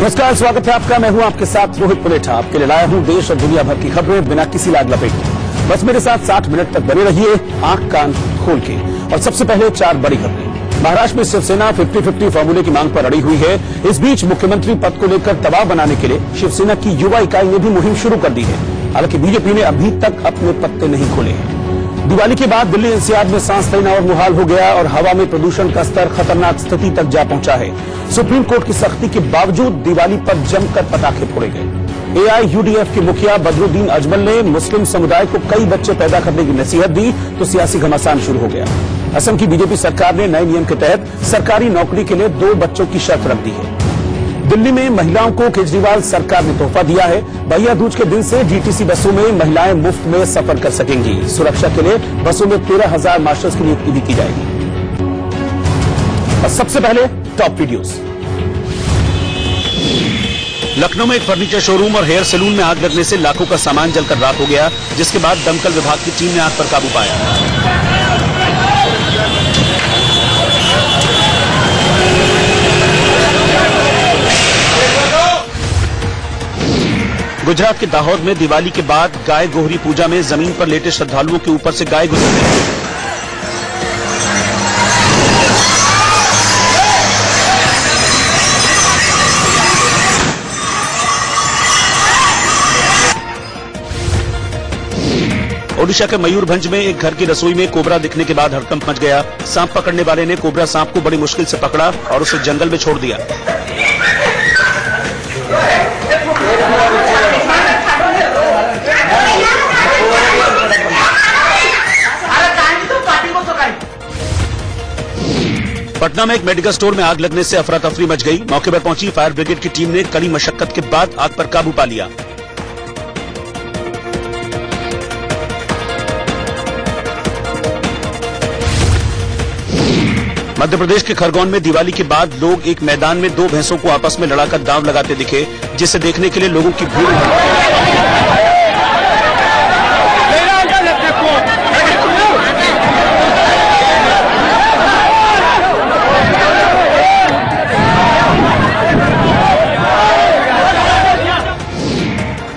नमस्कार, स्वागत है आपका। मैं हूं आपके साथ रोहित पुलेठा। आपके लिए लाया हूं देश और दुनिया भर की खबरें बिना किसी लाग लपेट के। बस मेरे साथ 60 मिनट तक बने रहिए, आंख कान खोल के। और सबसे पहले 4 बड़ी खबरें। महाराष्ट्र में शिवसेना 50-50 फॉर्मूले की मांग पर अड़ी हुई है। इस बीच मुख्यमंत्री पद को लेकर दबाव बनाने के लिए शिवसेना की युवा इकाई ने भी मुहिम शुरू कर दी है। हालांकि बीजेपी ने अभी तक अपने पत्ते नहीं खोले हैं। दिवाली के बाद दिल्ली एनसीआर में सांस लेना और मुहाल हो गया और हवा में प्रदूषण का स्तर खतरनाक स्थिति तक जा पहुंचा है। सुप्रीम कोर्ट की सख्ती के बावजूद दिवाली पर जमकर पटाखे फोड़े गए। एआईयूडीएफ के मुखिया बदरुद्दीन अजमल ने मुस्लिम समुदाय को कई बच्चे पैदा करने की नसीहत दी तो सियासी घमासान शुरू हो गया। असम की बीजेपी सरकार ने नए नियम के तहत सरकारी नौकरी के लिए 2 बच्चों की शर्त रख दी है। दिल्ली में महिलाओं को केजरीवाल सरकार ने तोहफा दिया है। भैया दूज के दिन से डीटीसी बसों में महिलाएं मुफ्त में सफर कर सकेंगी। सुरक्षा के लिए बसों में 13,000 मार्शल्स की नियुक्ति भी की जाएगी। और सबसे पहले टॉप वीडियोस। लखनऊ में एक फर्नीचर शोरूम और हेयर सैलून में आग लगने से लाखों का सामान जलकर राख हो गया, जिसके बाद दमकल विभाग की टीम ने आग पर काबू पाया। गुजरात के दाहोद में दिवाली के बाद गाय गोहरी पूजा में जमीन पर लेटे श्रद्धालुओं के ऊपर से गाय गुजर गई। ओडिशा के मयूरभंज में एक घर की रसोई में कोबरा दिखने के बाद हड़कंप मच गया। सांप पकड़ने वाले ने कोबरा सांप को बड़ी मुश्किल से पकड़ा और उसे जंगल में छोड़ दिया। पटना में एक मेडिकल स्टोर में आग लगने से अफरा तफरी मच गई। मौके पर पहुंची फायर ब्रिगेड की टीम ने कड़ी मशक्कत के बाद आग पर काबू पा लिया। मध्य प्रदेश के खरगोन में दिवाली के बाद लोग एक मैदान में 2 भैंसों को आपस में लड़ाकर दांव लगाते दिखे, जिसे देखने के लिए लोगों की भीड़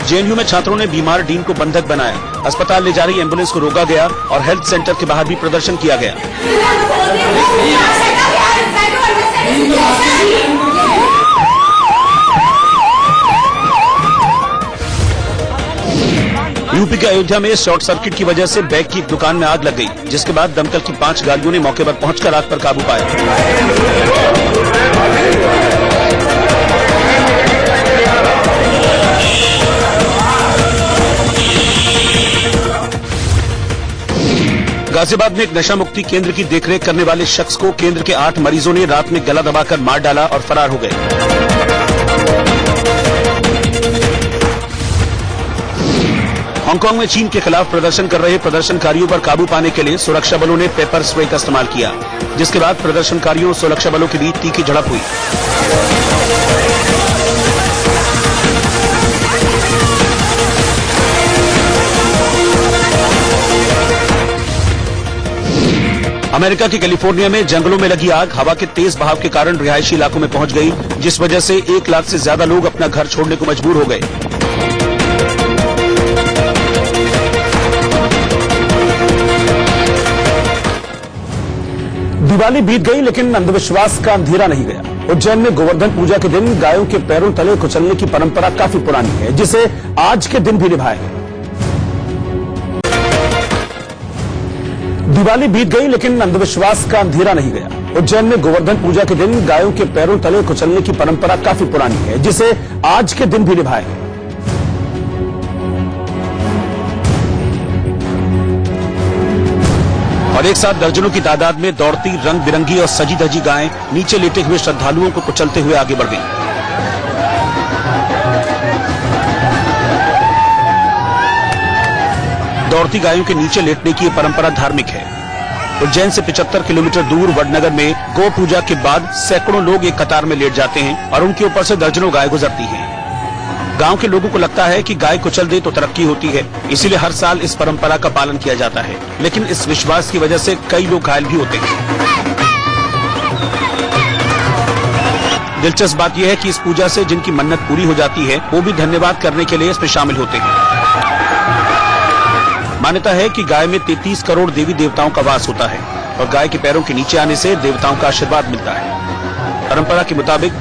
जेएनयू में छात्रों ने बीमार डीन को बंधक बनाया। अस्पताल ले जा रही एम्बुलेंस को रोका गया और हेल्थ सेंटर के बाहर भी प्रदर्शन किया गया। यूपी के अयोध्या में शॉर्ट सर्किट की वजह से बैग की एक दुकान में आग लग गई, जिसके बाद दमकल की 5 गाड़ियों ने मौके पर पहुंचकर आग पर काबू पाया। गाजियाबाद में एक नशा मुक्ति केंद्र की देखरेख करने वाले शख्स को केंद्र के 8 मरीजों ने रात में गला दबाकर मार डाला और फरार हो गए। हांगकांग में चीन के खिलाफ प्रदर्शन कर रहे प्रदर्शनकारियों पर काबू पाने के लिए सुरक्षा बलों ने पेपर स्प्रे का इस्तेमाल किया, जिसके बाद प्रदर्शनकारियों और सुरक्षा बलों के बीच तीखी झड़प हुई। अमेरिका के कैलिफोर्निया में जंगलों में लगी आग हवा के तेज बहाव के कारण रिहायशी इलाकों में पहुंच गई, जिस वजह से 1 लाख से ज्यादा लोग अपना घर छोड़ने को मजबूर हो गए। दिवाली बीत गई, लेकिन अंधविश्वास का अंधेरा नहीं गया। उज्जैन में गोवर्धन पूजा के दिन गायों के पैरों तले कुचलने की परंपरा काफी पुरानी है, जिसे आज के दिन भी निभाए। दिवाली बीत गई, लेकिन अंधविश्वास का अंधेरा नहीं गया। उज्जैन में गोवर्धन पूजा के दिन गायों के पैरों तले कुचलने की परंपरा काफी पुरानी है, जिसे आज के दिन भी निभाए। और एक साथ दर्जनों की तादाद में दौड़ती रंग बिरंगी और सजी धजी गायें नीचे लेटे हुए श्रद्धालुओं को कुचलते हुए आगे बढ़ गईं। दौड़ती गायों के नीचे लेटने की परंपरा धार्मिक है। उज्जैन से 75 किलोमीटर दूर वडनगर में गौ पूजा के बाद सैकड़ों लोग एक कतार में लेट जाते हैं और उनके ऊपर से दर्जनों गाय गुजरती हैं। गांव के लोगों को लगता है कि गाय कुचल दे तो तरक्की होती है, इसीलिए हर साल इस परंपरा का पालन किया जाता है। लेकिन इस विश्वास की वजह से कई लोग घायल भी होते हैं। दिलचस्प बात यह है कि इस पूजा से जिनकी मन्नत पूरी हो जाती है वो भी धन्यवाद करने के लिए इसमें शामिल होते हैं। मान्यता है कि गाय में 33 करोड़ देवी देवताओं का वास होता है और गाय के पैरों के नीचे आने से देवताओं का आशीर्वाद मिलता है। परंपरा के मुताबिक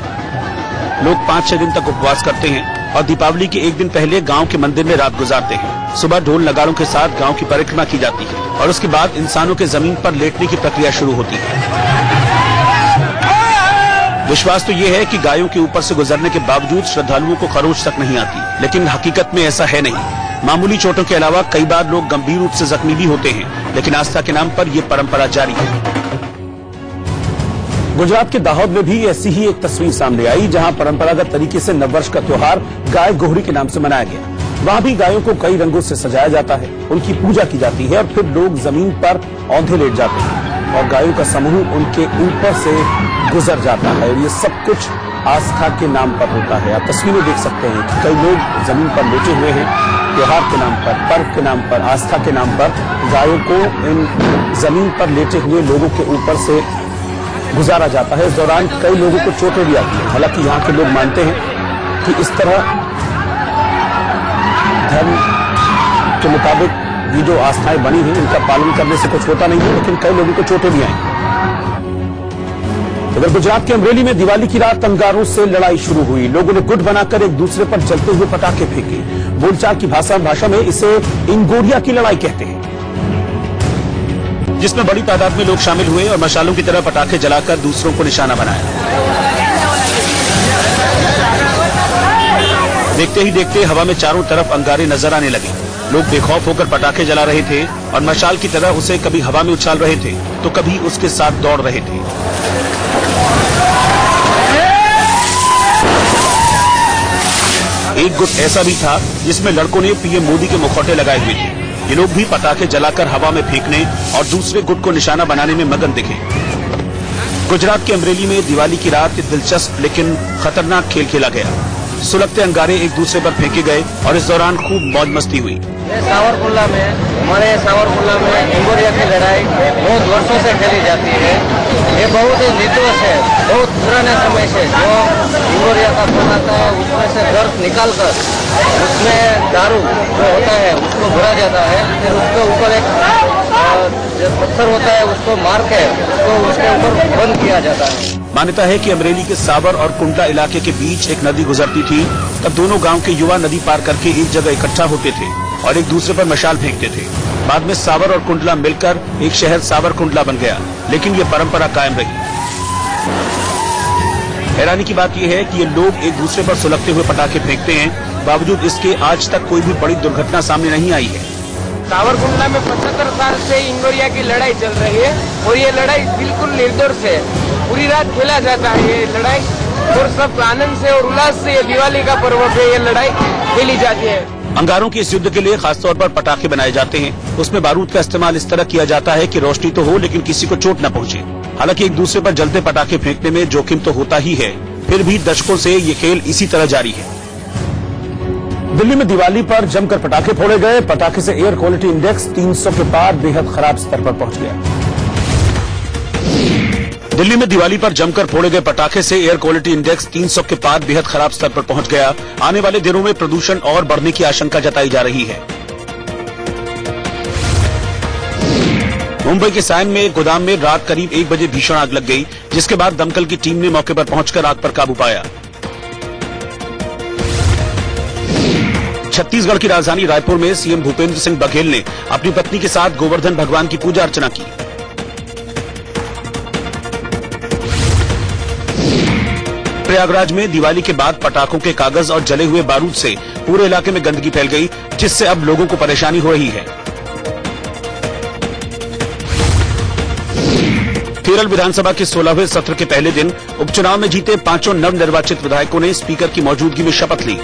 लोग 5-6 दिन तक उपवास करते हैं और दीपावली के एक दिन पहले गांव के मंदिर में रात गुजारते हैं। सुबह ढोल नगाड़ों के साथ गांव की परिक्रमा की जाती है और उसके बाद इंसानों के जमीन पर लेटने की प्रक्रिया शुरू होती है। विश्वास तो ये है कि गायों के ऊपर से गुजरने के बावजूद श्रद्धालुओं को खरोच तक नहीं आती, लेकिन हकीकत में ऐसा है नहीं। मामूली चोटों के अलावा कई बार लोग गंभीर रूप से जख्मी भी होते हैं, लेकिन आस्था के नाम पर यह परंपरा जारी है। गुजरात के दाहोद में भी ऐसी ही एक तस्वीर सामने आई, जहां परंपरागत तरीके से नववर्ष का त्योहार गाय गोहरी के नाम से मनाया गया। वहां भी गायों को कई रंगों से सजाया जाता है, उनकी पूजा की जाती है और फिर लोग जमीन पर औंधे लेट जाते हैं और गायों का समूह उनके ऊपर से गुजर जाता है। और ये सब कुछ आस्था के नाम पर होता है। आप तस्वीरें देख सकते हैं कि कई लोग जमीन पर लेटे हुए हैं। त्योहार के नाम पर, पर्व के नाम पर, आस्था के नाम पर गायों को इन जमीन पर लेटे हुए लोगों के ऊपर से गुजारा जाता है। इस दौरान कई लोगों को चोटें भी आती हैं। हालांकि यहाँ के लोग मानते हैं कि इस तरह धर्म के मुताबिक ये जो आस्थाएं बनी हैं इनका पालन करने से कुछ होता नहीं है, लेकिन कई लोगों को चोटें भी आई। उधर गुजरात के अमरेली में दिवाली की रात अंगारों से लड़ाई शुरू हुई। लोगों ने गुट बनाकर एक दूसरे पर जलते हुए पटाखे फेंके। बोलचाल की भाषा में इसे इंगोरिया की लड़ाई कहते हैं, जिसमें बड़ी तादाद में लोग शामिल हुए और मशालों की तरह पटाखे जलाकर दूसरों को निशाना बनाया। देखते ही देखते हवा में चारों तरफ अंगारे नजर आने लगे। लोग बेखौफ होकर पटाखे जला रहे थे और मशाल की तरह उसे कभी हवा में उछाल रहे थे तो कभी उसके साथ दौड़ रहे थे। एक गुट ऐसा भी था जिसमें लड़कों ने पीएम मोदी के मुखौटे लगाए हुए थे। ये लोग भी पटाखे जलाकर हवा में फेंकने और दूसरे गुट को निशाना बनाने में मगन दिखे। गुजरात के अमरेली में दिवाली की रात दिलचस्प लेकिन खतरनाक खेल खेला गया। सुलगते अंगारे एक दूसरे पर फेंके गए और इस दौरान खूब मौज मस्ती हुई। सावरकुंडला में इंगोरिया की लड़ाई बहुत वर्षों से खेली जाती है। ये बहुत ही निर्दोष है। बहुत पुराने समय से जो इंगोरिया का फल आता है उसमें से गर्भ निकालकर उसमें दारू जो होता है उसको भरा जाता है। फिर उसके ऊपर एक जो पत्थर होता है उसको मार के उसके ऊपर बंद किया जाता है। मान्यता है कि अमरेली के सावर और कुंडला इलाके के बीच एक नदी गुजरती थी। तब दोनों गांव के युवा नदी पार करके एक जगह इकट्ठा होते थे और एक दूसरे पर मशाल फेंकते थे। बाद में सावर और कुंडला मिलकर एक शहर सावर कुंडला बन गया, लेकिन ये परंपरा कायम रही। हैरानी की बात यह है कि ये लोग एक दूसरे पर सुलगते हुए पटाखे फेंकते हैं, बावजूद इसके आज तक कोई भी बड़ी दुर्घटना सामने नहीं आई है। सावरकुंडला में 75 साल से इंगोरिया की लड़ाई चल रही है और ये लड़ाई बिल्कुल निर्दोष है। पूरी रात खेला जाता है ये लड़ाई और सब आनंद से और उल्लास से ये दिवाली का पर्व पे ये लड़ाई खेली जाती है। अंगारों के इस युद्ध के लिए खासतौर पर पटाखे बनाए जाते हैं। उसमें बारूद का इस्तेमाल इस तरह किया जाता है कि रोशनी तो हो लेकिन किसी को चोट न पहुंचे। हालांकि एक दूसरे पर जलते पटाखे फेंकने में जोखिम तो होता ही है, फिर भी दशकों से ये खेल इसी तरह जारी है। दिल्ली में दिवाली पर जमकर पटाखे फोड़े गए। पटाखे से एयर क्वालिटी इंडेक्स 300 के पार बेहद खराब स्तर पर पहुंच गया। दिल्ली में दिवाली पर जमकर फोड़े गए पटाखे से एयर क्वालिटी इंडेक्स 300 के पार बेहद खराब स्तर पर पहुंच गया। आने वाले दिनों में प्रदूषण और बढ़ने की आशंका जताई जा रही है। मुंबई के सायन में एक गोदाम में रात करीब 1 बजे भीषण आग लग गई, जिसके बाद दमकल की टीम ने मौके पर पहुंचकर आग पर काबू पाया। छत्तीसगढ़ की राजधानी रायपुर में सीएम भूपेंद्र सिंह बघेल ने अपनी पत्नी के साथ गोवर्धन भगवान की पूजा अर्चना की। प्रयागराज में दिवाली के बाद पटाखों के कागज और जले हुए बारूद से पूरे इलाके में गंदगी फैल गई, जिससे अब लोगों को परेशानी हो रही है। केरल विधानसभा के 16वें सत्र के पहले दिन उपचुनाव में जीते 5 नवनिर्वाचित विधायकों ने स्पीकर की मौजूदगी में शपथ ली।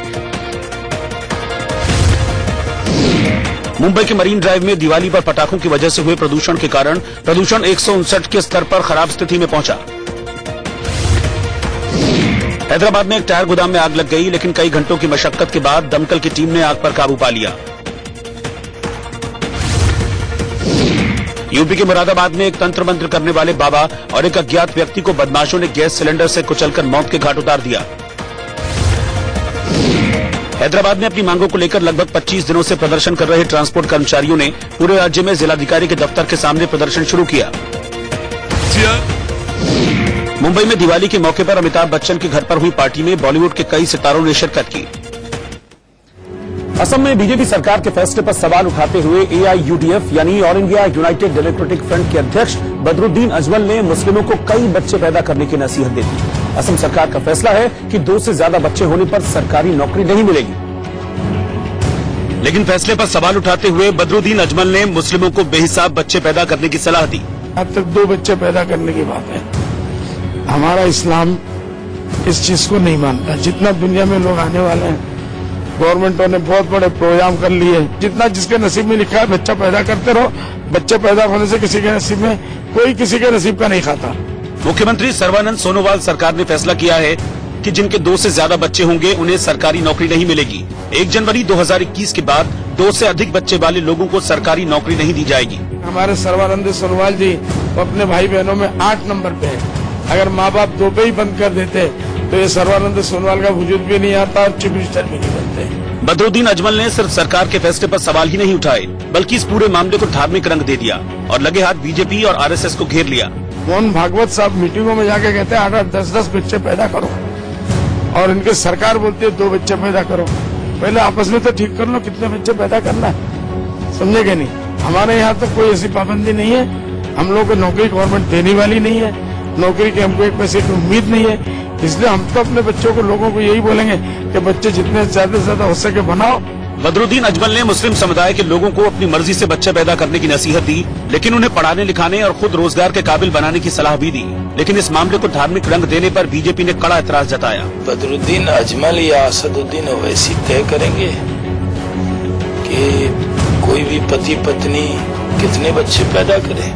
मुंबई के मरीन ड्राइव में दिवाली पर पटाखों की वजह से हुए प्रदूषण के कारण प्रदूषण 159 के स्तर पर खराब स्थिति में पहुंचा। हैदराबाद में एक टायर गोदाम में आग लग गई, लेकिन कई घंटों की मशक्कत के बाद दमकल की टीम ने आग पर काबू पा लिया। यूपी के मुरादाबाद में एक तंत्र मंत्र करने वाले बाबा और एक अज्ञात व्यक्ति को बदमाशों ने गैस सिलेंडर से कुचलकर मौत के घाट उतार दिया। हैदराबाद में अपनी मांगों को लेकर लगभग 25 दिनों से प्रदर्शन कर रहे ट्रांसपोर्ट कर्मचारियों ने पूरे राज्य में जिलाधिकारी के दफ्तर के सामने प्रदर्शन शुरू किया। मुंबई में दिवाली के मौके पर अमिताभ बच्चन के घर पर हुई पार्टी में बॉलीवुड के कई सितारों ने शिरकत की। असम में बीजेपी सरकार के फैसले पर सवाल उठाते हुए AIUDF यानी all India United democratic front के अध्यक्ष बदरुद्दीन अजमल ने मुस्लिमों को कई बच्चे पैदा करने की नसीहत दी थी। असम सरकार का फैसला है कि 2 से ज्यादा बच्चे होने पर सरकारी नौकरी नहीं मिलेगी। लेकिन फैसले पर सवाल उठाते हुए बदरुद्दीन अजमल ने मुस्लिमों को बेहिसाब बच्चे पैदा करने की सलाह दी। अब तक 2 बच्चे पैदा करने की बात है। हमारा इस्लाम इस चीज को नहीं मानता। जितना दुनिया में लोग आने वाले हैं, गवर्नमेंटों ने बहुत बड़े प्रोग्राम कर लिए। जितना जिसके नसीब में लिखा है बच्चा पैदा करते रहो। बच्चे पैदा होने से किसी के नसीब में कोई किसी के नसीब का नहीं खाता। मुख्यमंत्री सर्बानंद सोनोवाल सरकार ने फैसला किया है कि जिनके 2 से ज्यादा बच्चे होंगे उन्हें सरकारी नौकरी नहीं मिलेगी। 1 जनवरी 2021 के बाद 2 से अधिक बच्चे वाले लोगों को सरकारी नौकरी नहीं दी जाएगी। हमारे सर्बानंद सोनोवाल जी वो अपने भाई बहनों में 8 नंबर पे है। अगर माँ बाप 2 पे ही बंद कर देते तो ये सर्बानंद सोनोवाल का वजूद भी नहीं आता और चीफ मिनिस्टर भी नहीं बनते। बदरुद्दीन अजमल ने सिर्फ सरकार के फैसले पर सवाल ही नहीं उठाए बल्कि इस पूरे मामले को धार्मिक रंग दे दिया और लगे हाथ बीजेपी और RSS को घेर लिया। मोहन भागवत साहब मीटिंगों में जाके कहते हैं 8-8, 10-10 बच्चे पैदा करो और इनकी सरकार बोलती है 2 बच्चे पैदा करो। पहले आपस में तो ठीक कर लो कितने बच्चे पैदा करना है, समझेगे नहीं। हमारे यहाँ तो कोई ऐसी पाबंदी नहीं है। हम लोग को नौकरी गवर्नमेंट देने वाली नहीं है। नौकरी की हमको 1 पैसे की उम्मीद नहीं है। इसलिए हम तो अपने बच्चों को लोगों को यही बोलेंगे कि बच्चे जितने ज्यादा से ज्यादा हो सके बनाओ। बदरुद्दीन अजमल ने मुस्लिम समुदाय के लोगों को अपनी मर्जी से बच्चे पैदा करने की नसीहत दी, लेकिन उन्हें पढ़ाने लिखाने और खुद रोजगार के काबिल बनाने की सलाह भी दी। लेकिन इस मामले को धार्मिक रंग देने पर बीजेपी ने कड़ा एतराज जताया। बदरुद्दीन अजमल या असदुद्दीन ओवैसी तय करेंगे कि कोई भी पति पत्नी कितने बच्चे पैदा करे।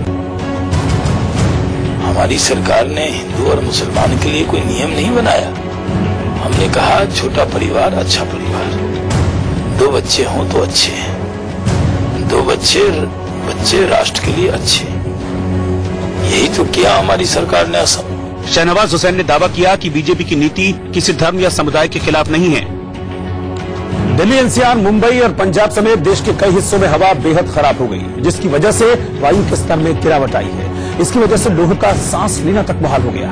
हमारी सरकार ने हिंदू और मुसलमान के लिए कोई नियम नहीं बनाया। हमने कहा छोटा परिवार अच्छा परिवार, 2 बच्चे हों तो अच्छे हैं, 2 बच्चे राष्ट्र के लिए अच्छे। यही तो किया हमारी सरकार ने असम। शहनवाज हुसैन ने दावा किया कि बीजेपी की नीति किसी धर्म या समुदाय के खिलाफ नहीं है। दिल्ली, NCR, मुंबई और पंजाब समेत देश के कई हिस्सों में हवा बेहद खराब हो गई, जिसकी वजह से वायु के स्तर में गिरावट आई है। इसकी वजह से लोगों का सांस लेना तक मुहाल हो गया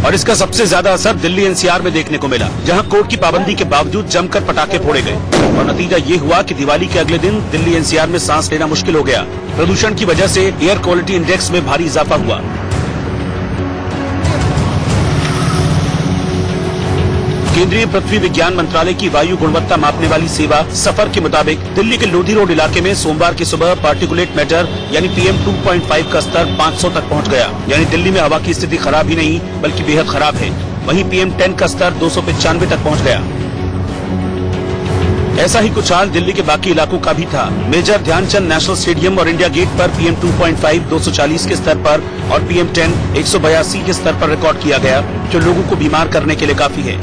और इसका सबसे ज्यादा असर दिल्ली NCR में देखने को मिला, जहां कोर्ट की पाबंदी के बावजूद जमकर पटाखे फोड़े गए और नतीजा ये हुआ कि दिवाली के अगले दिन दिल्ली NCR में सांस लेना मुश्किल हो गया। प्रदूषण की वजह से एयर क्वालिटी इंडेक्स में भारी इजाफा हुआ। केंद्रीय पृथ्वी विज्ञान मंत्रालय की वायु गुणवत्ता मापने वाली सेवा सफर के मुताबिक दिल्ली के लोधी रोड इलाके में सोमवार की सुबह पार्टिकुलेट मैटर यानी PM 2.5 का स्तर 500 तक पहुंच गया। यानी दिल्ली में हवा की स्थिति खराब ही नहीं बल्कि बेहद खराब है। वहीं PM 10 का स्तर 295 तक पहुंच गया। ऐसा ही कुछ हाल दिल्ली के बाकी इलाकों का भी था। मेजर ध्यानचंद नेशनल स्टेडियम और इंडिया गेट पर PM 2.5 240 के स्तर पर और PM 10 182 के स्तर पर रिकॉर्ड किया गया, जो लोगों को बीमार करने के लिए काफी है।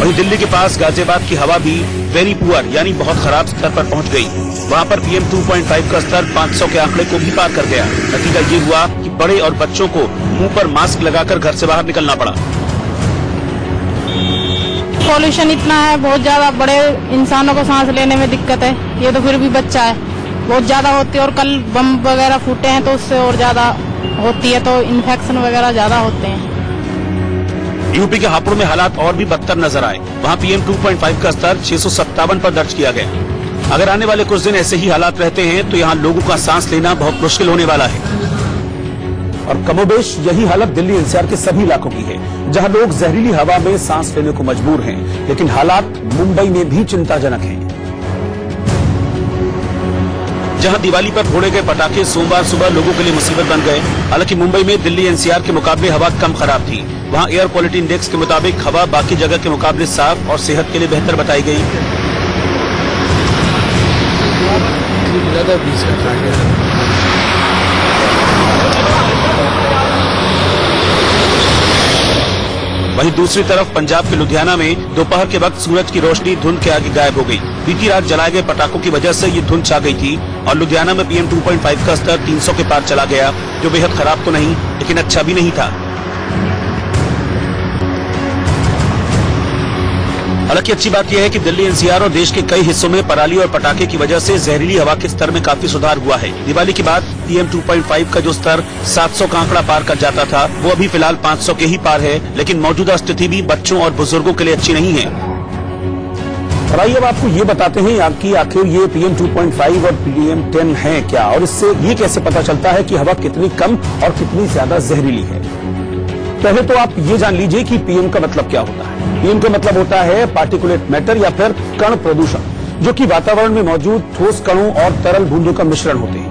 वहीं दिल्ली के पास गाजियाबाद की हवा भी वेरी पुअर यानी बहुत खराब स्तर पर पहुंच गई। वहां पर PM 2.5 का स्तर 500 के आंकड़े को भी पार कर गया। नतीजा ये हुआ कि बड़े और बच्चों को मुंह पर मास्क लगाकर घर से बाहर निकलना पड़ा। पॉल्यूशन इतना है बहुत ज्यादा, बड़े इंसानों को सांस लेने में दिक्कत है। ये तो फिर भी बच्चा है, बहुत ज्यादा होती है और कल बम वगैरह फूटे हैं तो उससे और ज्यादा होती है, तो इन्फेक्शन वगैरह ज्यादा होते हैं। यूपी के हापुड़ में हालात और भी बदतर नजर आए। वहां PM 2.5 का स्तर 657 पर दर्ज किया गया। अगर आने वाले कुछ दिन ऐसे ही हालात रहते हैं तो यहाँ लोगों का सांस लेना बहुत मुश्किल होने वाला है। और कमोबेश यही हालत दिल्ली NCR के सभी इलाकों की है, जहां लोग जहरीली हवा में सांस लेने को मजबूर हैं। लेकिन हालात मुंबई में भी चिंताजनक हैं, जहां दिवाली पर फोड़े गए पटाखे सोमवार सुबह लोगों के लिए मुसीबत बन गए। हालांकि मुंबई में दिल्ली NCR के मुकाबले हवा कम खराब थी। वहां एयर क्वालिटी इंडेक्स के मुताबिक हवा बाकी जगह के मुकाबले साफ और सेहत के लिए बेहतर बताई गई। वहीं दूसरी तरफ पंजाब के लुधियाना में दोपहर के वक्त सूरज की रोशनी धुंध के आगे गायब हो गई। बीती रात जलाए गए पटाखों की वजह से ये धुंध छा गई थी और लुधियाना में PM 2.5 का स्तर 300 के पार चला गया, जो बेहद खराब तो नहीं लेकिन अच्छा भी नहीं था। हालांकि अच्छी बात यह है कि दिल्ली NCR और देश के कई हिस्सों में पराली और पटाखे की वजह से जहरीली हवा के स्तर में काफी सुधार हुआ है। दिवाली के बाद PM 2.5 का जो स्तर 700 का आंकड़ा पार कर जाता था, वो अभी फिलहाल 500 के ही पार है, लेकिन मौजूदा स्थिति भी बच्चों और बुजुर्गों के लिए अच्छी नहीं है। और आइए अब आपको ये बताते हैं कि आखिर ये PM 2.5 और PM 10 है क्या, और इससे ये कैसे पता चलता है कि हवा कितनी कम और कितनी ज्यादा जहरीली है। पहले तो आप ये जान लीजिए कि PM का मतलब क्या होता है। PM का मतलब होता है पार्टिकुलेट मैटर या फिर कण प्रदूषण, जो कि वातावरण में मौजूद ठोस कणों और तरल बूंदों का मिश्रण होते हैं।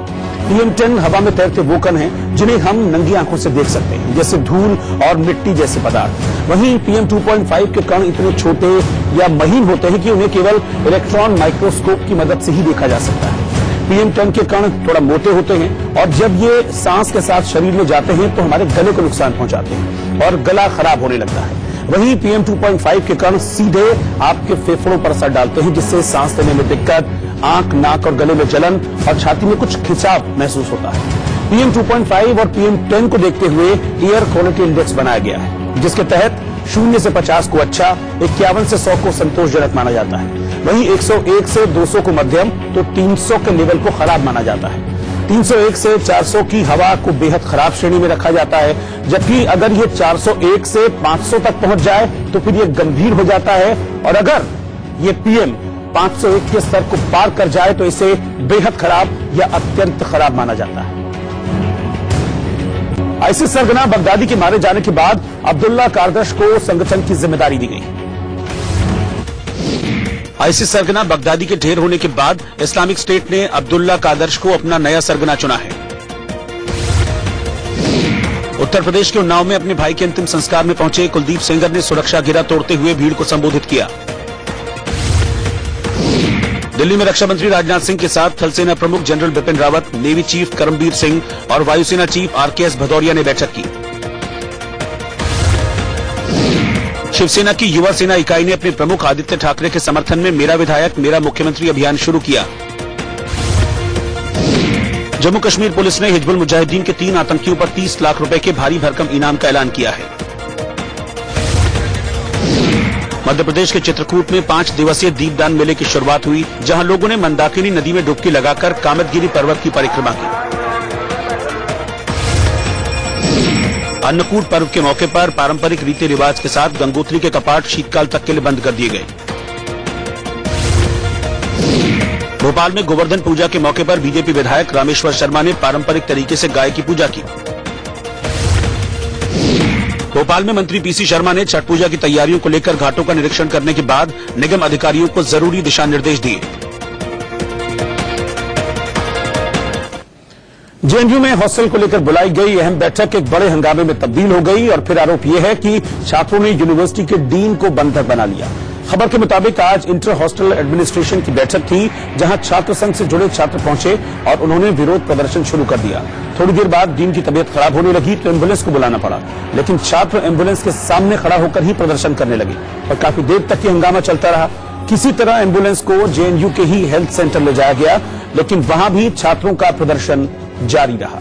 PM 10 हवा में तैरते वो कण हैं जिन्हें हम नंगी आंखों से देख सकते हैं, जैसे धूल और मिट्टी जैसे पदार्थ। वहीं PM 2.5 के कण इतने छोटे या महीन होते हैं कि उन्हें केवल इलेक्ट्रॉन माइक्रोस्कोप की मदद से ही देखा जा सकता है। PM 10 के कण थोड़ा मोटे होते हैं और जब ये सांस के साथ शरीर में जाते हैं तो हमारे गले को नुकसान पहुंचाते हैं और गला खराब होने लगता है। वहीं PM 2.5 के कण सीधे आपके फेफड़ों पर असर डालते हैं, जिससे सांस लेने में दिक्कत, आंख, नाक और गले में जलन और छाती में कुछ खिंचाव महसूस होता है। PM 2.5 और PM 10 को देखते हुए एयर क्वालिटी इंडेक्स बनाया गया है, जिसके तहत 0 से 50 को अच्छा, 51 से 100 को संतोषजनक माना जाता है। वहीं 101 से 200 को मध्यम, तो 300 के लेवल को खराब माना जाता है। 301 से 400 की हवा को बेहद खराब श्रेणी में रखा जाता है, जबकि अगर ये 401 से 500 तक पहुंच जाए तो फिर ये गंभीर हो जाता है, और अगर ये PM 501 के स्तर को पार कर जाए तो इसे बेहद खराब या अत्यंत खराब माना जाता है। आईसिस सरगना बगदादी के मारे जाने के बाद अब्दुल्ला कारदश को संगठन की जिम्मेदारी दी गई। आईसिस सरगना बगदादी के ढेर होने के बाद इस्लामिक स्टेट ने अब्दुल्ला कारदश को अपना नया सरगना चुना है। उत्तर प्रदेश के उन्नाव में अपने भाई के अंतिम संस्कार में पहुंचे कुलदीप सेंगर ने सुरक्षा घेरा तोड़ते हुए भीड़ को संबोधित किया। दिल्ली में रक्षा मंत्री राजनाथ सिंह के साथ थल सेना प्रमुख general Bipin Rawat, navy chief Karambir Singh और वायुसेना चीफ RKS भदौरिया ने बैठक की। शिवसेना की युवा सेना इकाई ने अपने प्रमुख आदित्य ठाकरे के समर्थन में मेरा विधायक मेरा मुख्यमंत्री अभियान शुरू किया। जम्मू कश्मीर पुलिस ने हिजबुल मुजाहिदीन के 3 आतंकियों पर 30 लाख रुपए के भारी भरकम इनाम का ऐलान किया है। मध्य प्रदेश के चित्रकूट में 5 दिवसीय दीपदान मेले की शुरुआत हुई, जहां लोगों ने मंदाकिनी नदी में डुबकी लगाकर कामदगिरी पर्वत की परिक्रमा की। अन्नकूट पर्व के मौके पर पारंपरिक रीति रिवाज के साथ गंगोत्री के कपाट शीतकाल तक के लिए बंद कर दिए गए। भोपाल में गोवर्धन पूजा के मौके पर बीजेपी विधायक रामेश्वर शर्मा ने पारंपरिक तरीके से गाय की पूजा की। भोपाल में मंत्री PC शर्मा ने छठ पूजा की तैयारियों को लेकर घाटों का निरीक्षण करने के बाद निगम अधिकारियों को जरूरी दिशा निर्देश दिए। JNU में हॉस्टल को लेकर बुलाई गई अहम बैठक एक बड़े हंगामे में तब्दील हो गई और फिर आरोप यह है कि छात्रों ने यूनिवर्सिटी के डीन को बंधक बना लिया। खबर के मुताबिक आज इंटर हॉस्टल एडमिनिस्ट्रेशन की बैठक थी, जहां छात्र संघ से जुड़े छात्र पहुंचे और उन्होंने विरोध प्रदर्शन शुरू कर दिया। थोड़ी देर बाद डीन की तबीयत खराब होने लगी तो एम्बुलेंस को बुलाना पड़ा, लेकिन छात्र एम्बुलेंस के सामने खड़ा होकर ही प्रदर्शन करने लगे और काफी देर तक ये हंगामा चलता रहा। किसी तरह एम्बुलेंस को JNU के ही हेल्थ सेंटर ले जाया गया, लेकिन वहां भी छात्रों का प्रदर्शन जारी रहा।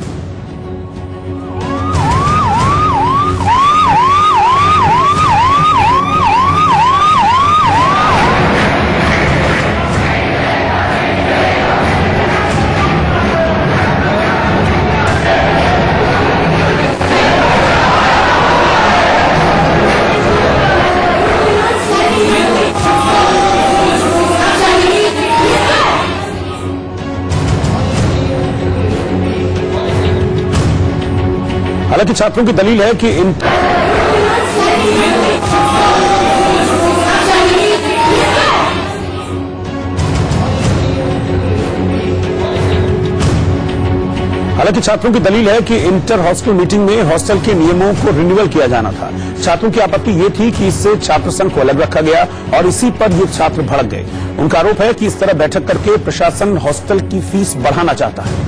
हालांकि छात्रों की दलील है कि इंटर हॉस्टल मीटिंग में हॉस्टल के नियमों को रिन्यूअल किया जाना था। छात्रों की आपत्ति ये थी कि इससे छात्र संघ को अलग रखा गया और इसी पर ये छात्र भड़क गए। उनका आरोप है कि इस तरह बैठक करके प्रशासन हॉस्टल की फीस बढ़ाना चाहता है।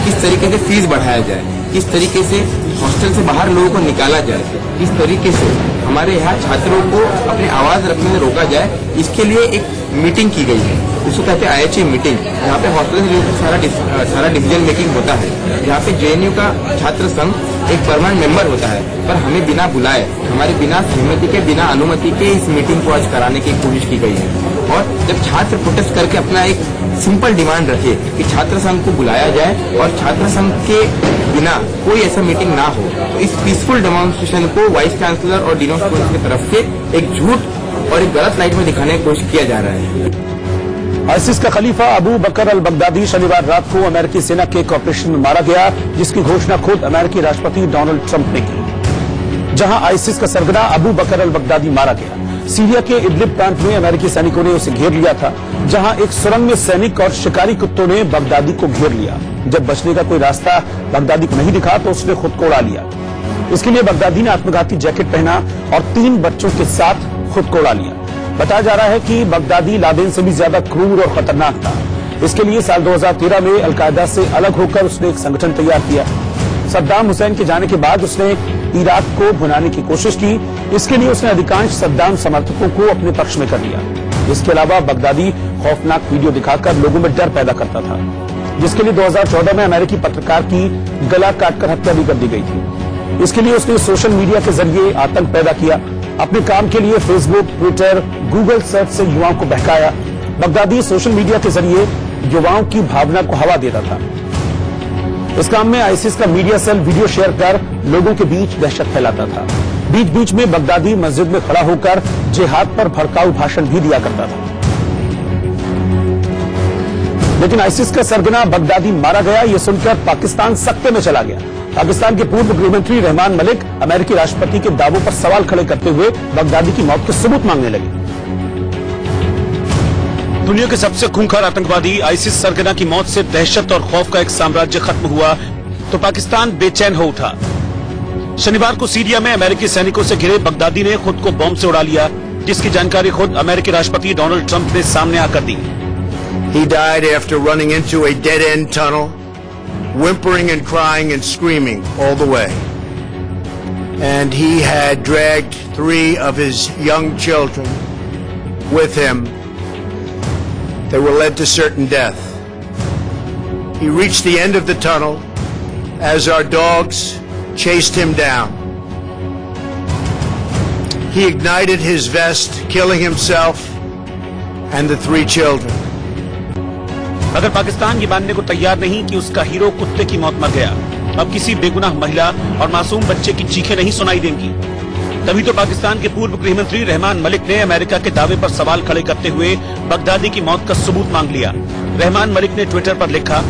किस तरीके से फीस बढ़ाया जाए, किस तरीके से हॉस्टल से बाहर लोगों को निकाला जाए, किस तरीके से हमारे यहाँ छात्रों को अपनी आवाज रखने में रोका जाए, इसके लिए एक मीटिंग की गई है। उसको कहते हैं IHE मीटिंग। यहाँ पे हॉस्टल से रिलेटेड सारा डिसीजन मेकिंग होता है। यहाँ पे JNU का छात्र संघ एक परमानेंट मेंबर होता है, पर हमें बिना बुलाए, हमारे बिना सहमति के, बिना अनुमति के इस मीटिंग को आज कराने की कोशिश की गई है। और जब छात्र प्रोटेस्ट करके अपना एक सिंपल डिमांड रखे कि छात्र संघ को बुलाया जाए और छात्र संघ के बिना कोई ऐसा मीटिंग ना हो, तो इस पीसफुल डेमोन्स्ट्रेशन को वाइस चांसलर और डीन ऑफ स्कूल्स की तरफ से एक झूठ और एक गलत लाइट में दिखाने की कोशिश किया जा रहा है। आईसिस का खलीफा अबू बकर अल बगदादी शनिवार रात को अमेरिकी सेना के एक ऑपरेशन में मारा गया, जिसकी घोषणा खुद अमेरिकी राष्ट्रपति डोनाल्ड ट्रंप ने की। जहां आईसिस का सरगना अबू बकर अल बगदादी मारा गया, सीरिया के इदलिब प्रांत में अमेरिकी सैनिकों ने उसे घेर लिया था, जहां एक सुरंग में सैनिक और शिकारी कुत्तों ने बगदादी को घेर लिया। जब बचने का कोई रास्ता बगदादी को नहीं दिखा तो उसने खुद को उड़ा लिया। इसके लिए बगदादी ने आत्मघाती जैकेट पहना और 3 बच्चों के साथ खुद को उड़ा लिया। बताया जा रहा है कि बगदादी लादेन से भी ज्यादा क्रूर और खतरनाक था। इसके लिए साल 2013 में अलकायदा से अलग होकर उसने एक संगठन तैयार किया। सद्दाम हुसैन के जाने के बाद उसने इराक को भुनाने की कोशिश की। इसके लिए उसने अधिकांश सद्दाम समर्थकों को अपने पक्ष में कर लिया। इसके अलावा बगदादी खौफनाक वीडियो दिखाकर लोगों में डर पैदा करता था, जिसके लिए 2014 में अमेरिकी पत्रकार की गला काटकर हत्या भी कर दी गई थी। इसके लिए उसने सोशल मीडिया के जरिए आतंक पैदा किया। अपने काम के लिए फेसबुक, ट्विटर, गूगल सर्च से युवाओं को बहकाया। बगदादी सोशल मीडिया के जरिए युवाओं की भावना को हवा देता था। इस काम में आईसिस का मीडिया सेल वीडियो शेयर कर लोगों के बीच दहशत फैलाता था। बीच बीच में बगदादी मस्जिद में खड़ा होकर जिहाद पर भड़काऊ भाषण भी दिया करता था। लेकिन आईसिस का सरगना बगदादी मारा गया, यह सुनकर पाकिस्तान सकते में चला गया। पाकिस्तान के पूर्व गृहमंत्री रहमान मलिक अमेरिकी राष्ट्रपति के दावों पर सवाल खड़े करते हुए बगदादी की मौत के सबूत मांगने लगे। दुनिया के सबसे खूंखार आतंकवादी आईसिस सरगना की मौत से दहशत और खौफ का एक साम्राज्य खत्म हुआ तो पाकिस्तान बेचैन हो उठा। शनिवार को सीरिया में अमेरिकी सैनिकों से घिरे बगदादी ने खुद को बॉम्ब से उड़ा लिया, जिसकी जानकारी खुद अमेरिकी राष्ट्रपति डोनाल्ड ट्रंप ने सामने आकर दी। He died after running into a dead-end tunnel, whimpering and crying and screaming all the way. And he had dragged 3 of his young children with him. They were led to certain death. He reached the end of the tunnel as our dogs chased him down. He ignited his vest, killing himself and the 3 children. अगर पाकिस्तान ये मानने को तैयार नहीं कि उसका hero कुत्ते की मौत मर गया, अब किसी बेगुनाह महिला और मासूम बच्चे की चीखें नहीं सुनाई देंगी। तभी तो पाकिस्तान के पूर्व गृहमंत्री रहमान मलिक ने अमेरिका के दावे पर सवाल खड़े करते हुए बगदादी की मौत का सबूत मांग लिया। रहमान मलिक ने ट्विटर पर लिखा,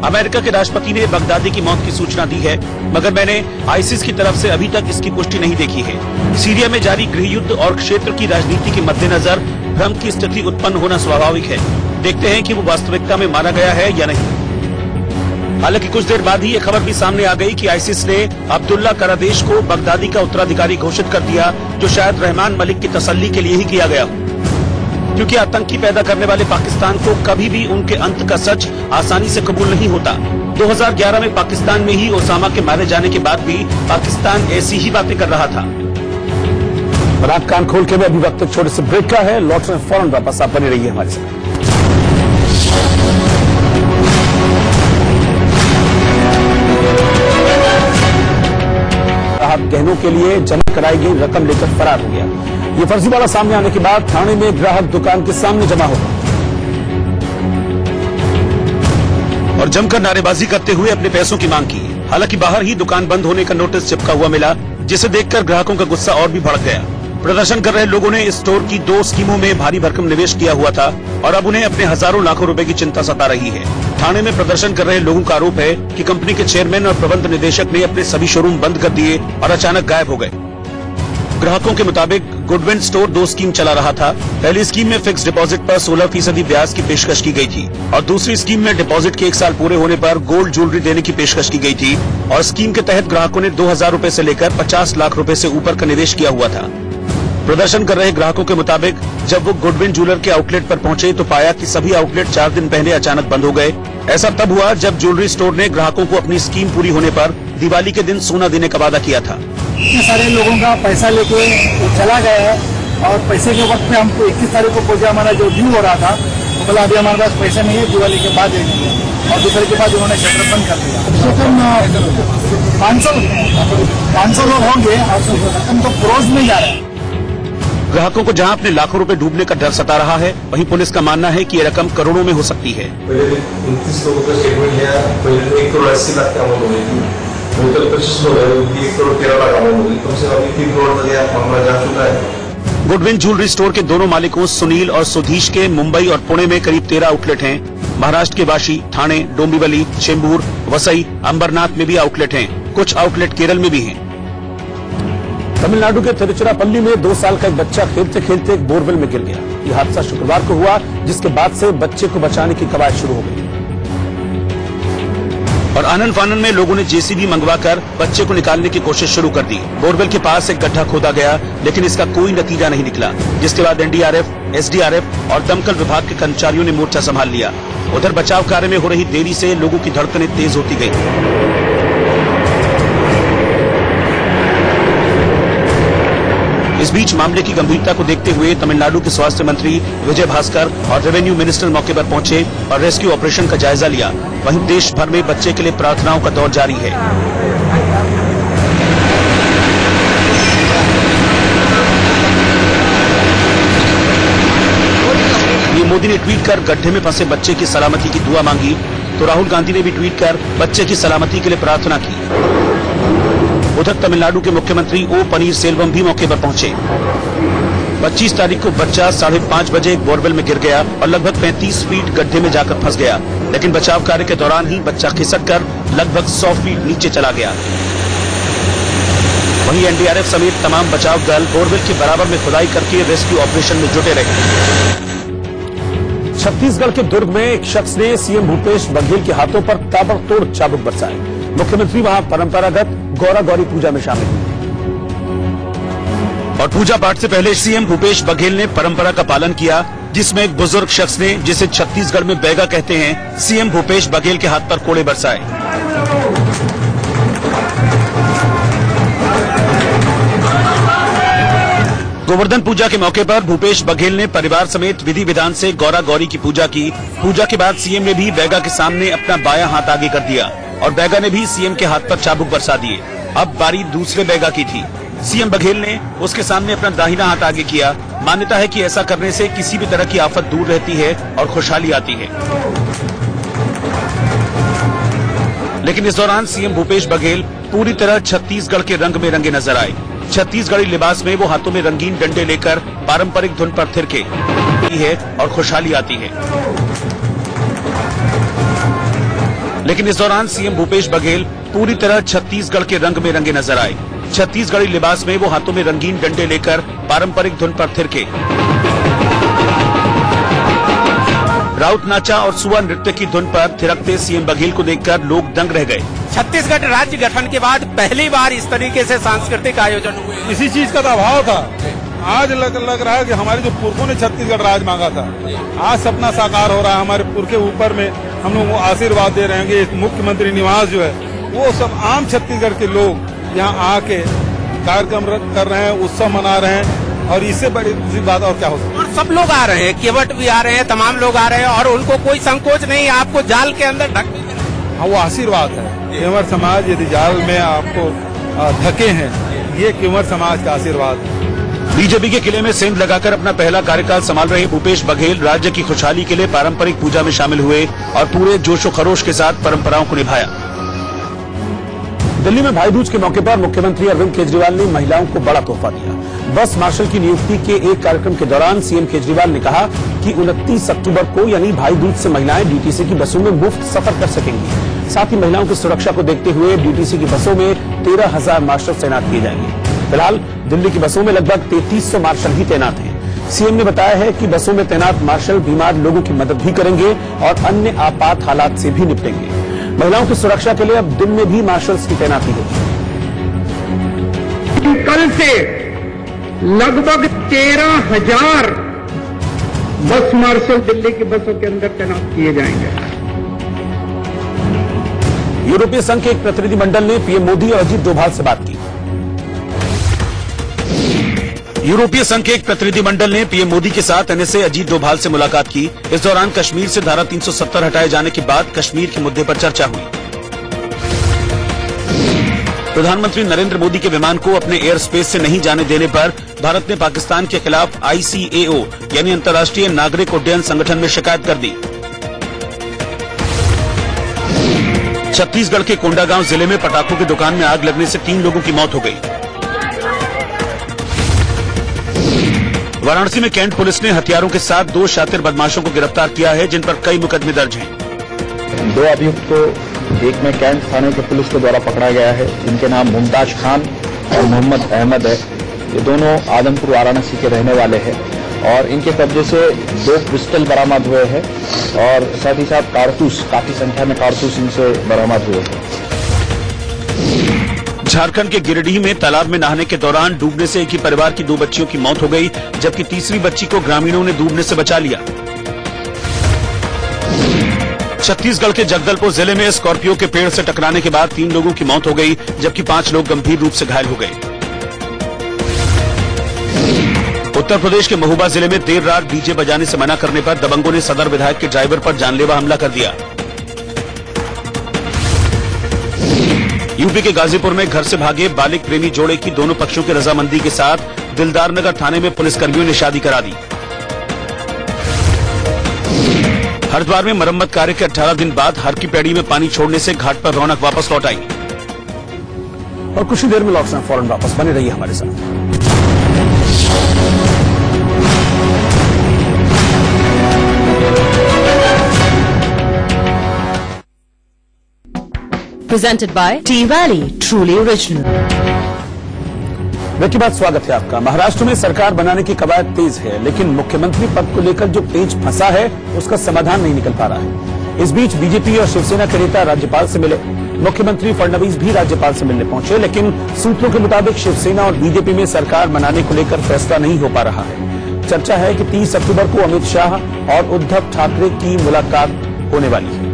अमेरिका के राष्ट्रपति ने बगदादी की मौत की सूचना दी है, मगर मैंने आईसिस की तरफ से अभी तक इसकी पुष्टि नहीं देखी है। सीरिया में जारी गृहयुद्ध और क्षेत्र की राजनीति के मद्देनजर भ्रम की स्थिति उत्पन्न होना स्वाभाविक है। देखते हैं कि वो वास्तविकता में मारा गया है या नहीं। हालांकि कुछ देर बाद ही ये खबर भी सामने आ गई कि आईसिस ने अब्दुल्ला करादेश को बगदादी का उत्तराधिकारी घोषित कर दिया, जो शायद रहमान मलिक की तसल्ली के लिए ही किया गया, क्योंकि आतंकी पैदा करने वाले पाकिस्तान को कभी भी उनके अंत का सच आसानी से कबूल नहीं होता। 2011 में पाकिस्तान में ही ओसामा के मारे जाने के बाद भी पाकिस्तान ऐसी ही बातें कर रहा था। और आप कान खोल के भी अभी वक्त एक छोटे से ब्रेक का है, लौट रहे फौरन वापस, आप बने रहिए हमारे साथ। गहनों के लिए जमा कराई गई रकम लेकर फरार हो गया। ये फर्जीवाड़ा सामने आने के बाद थाने में ग्राहक दुकान के सामने जमा हो और जमकर नारेबाजी करते हुए अपने पैसों की मांग की। हालांकि बाहर ही दुकान बंद होने का नोटिस चिपका हुआ मिला, जिसे देखकर ग्राहकों का गुस्सा और भी भड़क गया। प्रदर्शन कर रहे लोगों ने इस स्टोर की 2 स्कीमों में भारी भरकम निवेश किया हुआ था और अब उन्हें अपने हजारों लाखों रुपए की चिंता सता रही है। थाने में प्रदर्शन कर रहे लोगों का आरोप है कि कंपनी के चेयरमैन और प्रबंध निदेशक ने अपने सभी शोरूम बंद कर दिए और अचानक गायब हो गए। ग्राहकों के मुताबिक गुडविन स्टोर 2 स्कीम चला रहा था। पहली स्कीम में फिक्स डिपॉजिट पर 16% ब्याज की पेशकश की गई थी और दूसरी स्कीम में डिपॉजिट के 1 साल पूरे होने पर गोल्ड ज्वेलरी देने की पेशकश की गई थी और स्कीम के तहत ग्राहकों ने 2000 रुपए से लेकर 50 लाख रुपए से ऊपर का निवेश किया हुआ था। प्रदर्शन कर रहे ग्राहकों के मुताबिक जब वो गुडविन ज्वेलर के आउटलेट पर पहुंचे तो पाया कि सभी आउटलेट 4 दिन पहले अचानक बंद हो गए। ऐसा तब हुआ जब ज्वेलरी स्टोर ने ग्राहकों को अपनी स्कीम पूरी होने पर दिवाली के दिन सोना देने का वादा किया था। इतने सारे लोगों का पैसा लेके चला गया है और पैसे के वक्त में हमको 21 तारीख को पूजा हमारा जो ड्यू हो रहा था तो बोला अभी हमारे पास पैसा नहीं है, दिवाली के बाद देंगे, और दूसरे के बाद उन्होंने शटर बंद कर दिया। तो कम 500 लोग होंगे और रकम तो क्रोज में जा रहा है। ग्राहकों को जहां अपने लाखों रुपए डूबने का डर सता रहा है, वहीं पुलिस का मानना है कि ये रकम करोड़ों में हो सकती है। पहले 29 लोगों का स्टेटमेंट लिया, पहले 1 करोड़ 80 लाख का अमाउंट हो गई थी, टोटल 25 लोग है, 1 करोड़ 13 लाख अमाउंट हो गई, कम से कम 3 करोड़ तक यह मामला जा चुका है। गुडविन ज्वेलरी स्टोर के दोनों मालिकों सुनील और सुधीश के मुंबई और पुणे में करीब 13 आउटलेट हैं। महाराष्ट्र के वाशी, ठाणे, डोंबिवली, चेंबूर, वसई, अंबरनाथ में भी आउटलेट हैं। कुछ आउटलेट केरल में भी हैं। तमिलनाडु के तिरुचिरापल्ली में 2 साल का एक बच्चा खेलते खेलते एक बोरवेल में गिर गया। यह हादसा शुक्रवार को हुआ, जिसके बाद से बच्चे को बचाने की कवायद शुरू हो गई और आनन फानन में लोगों ने जेसीबी मंगवाकर बच्चे को निकालने की कोशिश शुरू कर दी। बोरवेल के पास एक गड्ढा खोदा गया, लेकिन इसका कोई नतीजा नहीं निकला, जिसके बाद एनडीआरएफ, एसडीआरएफ और दमकल विभाग के कर्मचारियों ने मोर्चा संभाल लिया। उधर बचाव कार्य में हो रही देरी से लोगों की धड़कनें तेज होती गई। इस बीच मामले की गंभीरता को देखते हुए तमिलनाडु के स्वास्थ्य मंत्री विजय भास्कर और रेवेन्यू मिनिस्टर मौके पर पहुंचे और रेस्क्यू ऑपरेशन का जायजा लिया। वहीं देश भर में बच्चे के लिए प्रार्थनाओं का दौर जारी है। ये मोदी ने ट्वीट कर गड्ढे में फंसे बच्चे की सलामती की दुआ मांगी, तो राहुल गांधी ने भी ट्वीट कर बच्चे की सलामती के लिए प्रार्थना की। उधर तमिलनाडु के मुख्यमंत्री ओ पनीरसेल्वम भी मौके पर पहुंचे। 25 तारीख को बच्चा 5:30 बजे एक बोरवेल में गिर गया और लगभग 35 फीट गड्ढे में जाकर फंस गया, लेकिन बचाव कार्य के दौरान ही बच्चा खिसक कर लगभग 100 फीट नीचे चला गया। वहीं एनडीआरएफ समेत तमाम बचाव दल बोरवेल के बराबर में खुदाई करके रेस्क्यू ऑपरेशन में जुटे रहे। छत्तीसगढ़ के दुर्ग में एक शख्स ने सीएम भूपेश बघेल के हाथों पर ताबड़तोड़ चाबुक बरसाए। मुख्यमंत्री वहां परंपरागत गौरा गौरी पूजा में शामिल हुए और पूजा पाठ से पहले सीएम भूपेश बघेल ने परंपरा का पालन किया, जिसमें एक बुजुर्ग शख्स ने, जिसे छत्तीसगढ़ में बैगा कहते हैं, सीएम भूपेश बघेल के हाथ पर कोड़े बरसाए। गोवर्धन पूजा के मौके पर भूपेश बघेल ने परिवार समेत विधि विधान से गौरा गौरी की पूजा की। पूजा के बाद सीएम ने भी बैगा के सामने अपना बायां हाथ आगे कर दिया और बैगा ने भी सीएम के हाथ पर चाबुक बरसा दिए। अब बारी दूसरे बैगा की थी। सीएम बघेल ने उसके सामने अपना दाहिना हाथ आगे किया। मान्यता है कि ऐसा करने से किसी भी तरह की आफत दूर रहती है और खुशहाली आती है। लेकिन इस दौरान सीएम भूपेश बघेल पूरी तरह छत्तीसगढ़ के रंग में रंगे नजर आए। छत्तीसगढ़ी लिबास में वो हाथों में रंगीन डंडे लेकर पारंपरिक धुन पर थिरके है और खुशहाली आती है। लेकिन इस दौरान सीएम भूपेश बघेल पूरी तरह छत्तीसगढ़ के रंग में रंगे नजर आए। छत्तीसगढ़ी लिबास में वो हाथों में रंगीन डंडे लेकर पारंपरिक धुन पर थिरके। राउत नाचा और सुआ नृत्य की धुन पर थिरकते सीएम बघेल को देखकर लोग दंग रह गए। छत्तीसगढ़ राज्य गठन के बाद पहली बार इस तरीके से सांस्कृतिक आयोजन हुए। इसी चीज का तो अभाव था। आज लग रहा है कि हमारे जो पुरखों ने छत्तीसगढ़ राज मांगा था, आज सपना साकार हो रहा है। हमारे पुरखे ऊपर में हम लोग वो आशीर्वाद दे रहे हैं कि मुख्यमंत्री निवास जो है वो सब आम छत्तीसगढ़ के लोग यहाँ आके कार्यक्रम कर रहे हैं, उत्सव मना रहे हैं, और इससे बड़ी दूसरी बात और क्या हो सकती है। और सब लोग आ रहे हैं, केवट भी आ रहे हैं, तमाम लोग आ रहे हैं और उनको कोई संकोच नहीं, आपको जाल के अंदर ढक। हाँ, वो आशीर्वाद है। केवट समाज यदि जाल में आपको ढके हैं, ये केवट समाज का आशीर्वाद है। बीजेपी के किले में सेंध लगाकर अपना पहला कार्यकाल संभाल रहे भूपेश बघेल राज्य की खुशहाली के लिए पारंपरिक पूजा में शामिल हुए और पूरे जोशो खरोश के साथ परंपराओं को निभाया। दिल्ली में भाई दूज के मौके पर मुख्यमंत्री अरविंद केजरीवाल ने महिलाओं को बड़ा तोहफा दिया। बस मार्शल की नियुक्ति के एक कार्यक्रम के दौरान सीएम केजरीवाल ने कहा कि 29 अक्टूबर को यानी भाई दूज से महिलाएं डीटीसी की बसों में मुफ्त सफर कर सकेंगी। साथ ही महिलाओं की सुरक्षा को देखते हुए डीटीसी की बसों में 13,000 मार्शल तैनात किए जाएंगे। फिलहाल दिल्ली की बसों में लगभग 3300 मार्शल ही तैनात हैं। सीएम ने बताया है कि बसों में तैनात मार्शल बीमार लोगों की मदद भी करेंगे और अन्य आपात हालात से भी निपटेंगे। महिलाओं की सुरक्षा के लिए अब दिन में भी मार्शल्स की तैनाती होगी। कल से लगभग 13,000 बस मार्शल दिल्ली की बसों के अंदर तैनात किए जाएंगे। यूरोपीय संघ के एक प्रतिनिधिमंडल ने पीएम मोदी और अजीत डोभाल से बात की। यूरोपीय संघ के एक प्रतिनिधिमंडल ने पीएम मोदी के साथ एनएसए अजीत डोभाल से मुलाकात की। इस दौरान कश्मीर से धारा 370 हटाए जाने के बाद कश्मीर के मुद्दे पर चर्चा हुई। प्रधानमंत्री नरेंद्र मोदी के विमान को अपने एयर स्पेस से नहीं जाने देने पर भारत ने पाकिस्तान के खिलाफ ICAO यानी अंतर्राष्ट्रीय नागरिक उड्डयन संगठन में शिकायत कर दी। छत्तीसगढ़ के कोंडागांव जिले में पटाखों की दुकान में आग लगने से 3 लोगों की मौत हो गई। वाराणसी में कैंट पुलिस ने हथियारों के साथ 2 शातिर बदमाशों को गिरफ्तार किया है, जिन पर कई मुकदमे दर्ज हैं। 2 अभियुक्त को एक में कैंट थाने के पुलिस के द्वारा पकड़ा गया है, जिनके नाम मुमताज खान और मोहम्मद अहमद है। ये दोनों आदमपुर वाराणसी के रहने वाले हैं और इनके कब्जे से 2 पिस्टल बरामद हुए हैं और साथ ही साथ कारतूस, काफी संख्या में कारतूस इनसे बरामद हुए हैं। झारखंड के गिरिडीह में तालाब में नहाने के दौरान डूबने से एक ही परिवार की 2 बच्चियों की मौत हो गई, जबकि तीसरी बच्ची को ग्रामीणों ने डूबने से बचा लिया। छत्तीसगढ़ के जगदलपुर जिले में स्कॉर्पियो के पेड़ से टकराने के बाद 3 लोगों की मौत हो गई, जबकि 5 लोग गंभीर रूप से घायल हो गए। उत्तर प्रदेश के महोबा जिले में देर रात डीजे बजाने से मना करने पर दबंगों ने सदर विधायक के ड्राइवर पर जानलेवा हमला कर दिया। यूपी के गाजीपुर में घर से भागे बालिग प्रेमी जोड़े की दोनों पक्षों की रजामंदी के साथ दिलदार नगर थाने में पुलिसकर्मियों ने शादी करा दी। हरिद्वार में मरम्मत कार्य के 18 दिन बाद हर की पैड़ी में पानी छोड़ने से घाट पर रौनक वापस लौट आई। और कुछ ही देर में लौटना फौरन वापस, बने रहिए हमारे साथ। Presented by T-Valley, truly original. Break के बाद स्वागत है आपका। महाराष्ट्र में सरकार बनाने की कवायद तेज है, लेकिन मुख्यमंत्री पद को लेकर जो पेच फंसा है उसका समाधान नहीं निकल पा रहा है। इस बीच बीजेपी और शिवसेना के नेता राज्यपाल से मिले। मुख्यमंत्री फडणवीस भी राज्यपाल से मिलने पहुंचे, लेकिन सूत्रों के मुताबिक शिवसेना और बीजेपी में सरकार बनाने को लेकर फैसला नहीं हो पा रहा है। चर्चा है कि 30 अक्टूबर को अमित शाह और उद्धव ठाकरे की मुलाकात होने वाली है।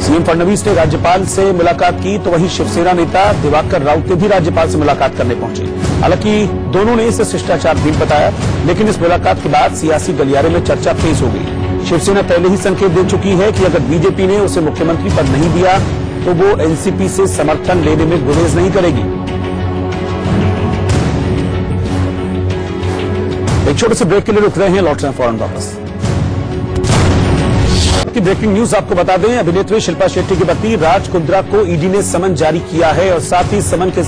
सीएम फडणवीस ने राज्यपाल से मुलाकात की, तो वहीं शिवसेना नेता दिवाकर राउते भी राज्यपाल से मुलाकात करने पहुंचे। हालांकि दोनों ने इसे शिष्टाचार भी बताया, लेकिन इस मुलाकात के बाद सियासी गलियारे में चर्चा तेज हो गई। शिवसेना पहले ही संकेत दे चुकी है कि अगर बीजेपी ने उसे मुख्यमंत्री पद नहीं दिया तो वो एनसीपी से समर्थन लेने में गुरेज नहीं करेगी। एक छोटे से ब्रेक के लिए रुक रहे हैं, लौट रहे हैं फौरन वापस। की ब्रेकिंग न्यूज आपको बता दें, अभिनेत्री शिल्पा शेट्टी के पति राज कुंद्रा को ईडी ने समन जारी किया है और साथ ही समन के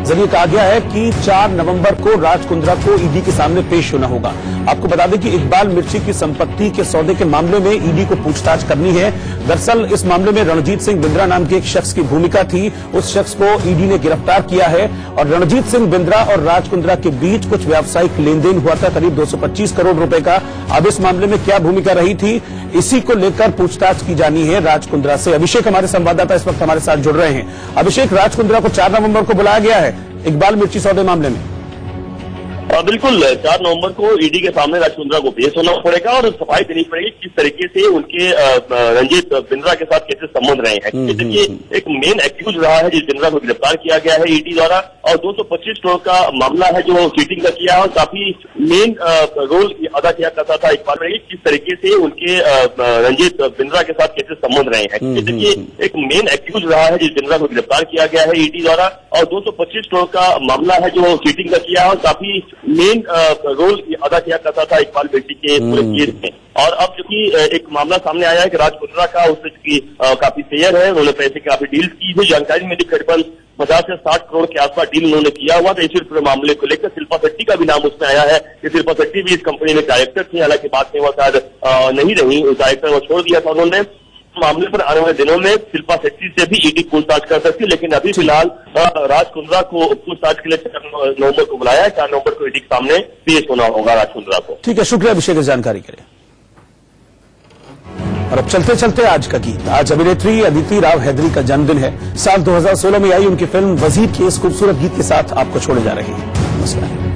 जरिए कहा गया है कि 4 नवंबर को राज कुंद्रा को ईडी के सामने पेश होना होगा। आपको बता दें कि इकबाल मिर्ची की संपत्ति के सौदे के मामले में ईडी को पूछताछ करनी है। दरअसल इस मामले में रणजीत सिंह बिंद्रा नाम के एक शख्स की भूमिका थी। उस शख्स को ईडी ने गिरफ्तार किया है और रणजीत सिंह बिंद्रा और राज कुंद्रा के बीच कुछ व्यावसायिक लेन देन हुआ था, करीब 225 करोड़ रुपए का। अब इस मामले में क्या भूमिका रही थी, इसी को लेकर पूछताछ की जानी है राज कुंद्रा से। अभिषेक हमारे संवाददाता इस वक्त हमारे साथ जुड़ रहे हैं। अभिषेक, राज कुंद्रा को 4 नवंबर को बुलाया गया है इकबाल मिर्ची सौदे मामले में। बिल्कुल 4 नवंबर को ईडी के सामने राज कुंद्रा को पेश होना पड़ेगा और सफाई देनी पड़ेगी किस तरीके से उनके रंजीत बिंद्रा के साथ कैसे संबंध रहे हैं। देखिए, एक मेन एक्यूज रहा है जिस बिंद्रा को गिरफ्तार किया गया है ईडी द्वारा, और 225 करोड़ का मामला है जो चीटिंग का किया है और काफी मेन रोल अदा किया करता था इकबाल में किस तरीके से उनके रंजीत बिंद्रा के साथ कैसे संबंध रहे हैं। देखिए, एक मेन एक्यूज रहा है जिस बिंद्रा को गिरफ्तार किया गया है ईडी द्वारा, और 225 करोड़ का मामला है जो चीटिंग का किया है और काफी मेन रोल अदा किया करता था इकबाल मिर्ची के पूरे केस में। और अब चूंकि एक मामला सामने आया है कि राज कुंद्रा का उससे काफी शेयर है, उन्होंने पैसे काफी डील्स की थी। जानकारी में करीबन 50 से 60 करोड़ के आसपास डील उन्होंने किया हुआ था। इसी पूरे मामले को लेकर शिल्पा शेट्टी का भी नाम उसमें आया है कि शिल्पा शेट्टी भी इस कंपनी में डायरेक्टर थी। हालांकि बाद में वो शायद नहीं रही, डायरेक्टर वो छोड़ दिया था उन्होंने। मामले पर आने वाले दिनों में शिल्पा शेट्टी से भी ईडी पूछताछ कर सकती है, लेकिन अभी फिलहाल राज कुंद्रा को पूछताछ के लिए 4 नवंबर को बुलाया है। 4 नवंबर को ईडी के सामने पेश होना होगा राज कुंद्रा को। ठीक है, शुक्रिया अभिषेक इस जानकारी के लिए। और अब चलते चलते आज का गीत। आज अभिनेत्री अदिति राव हैदरी का जन्मदिन है। साल 2016 में आई उनकी फिल्म वजीर के इस खूबसूरत गीत के साथ आपको छोड़े जा रहे हैं। नमस्कार।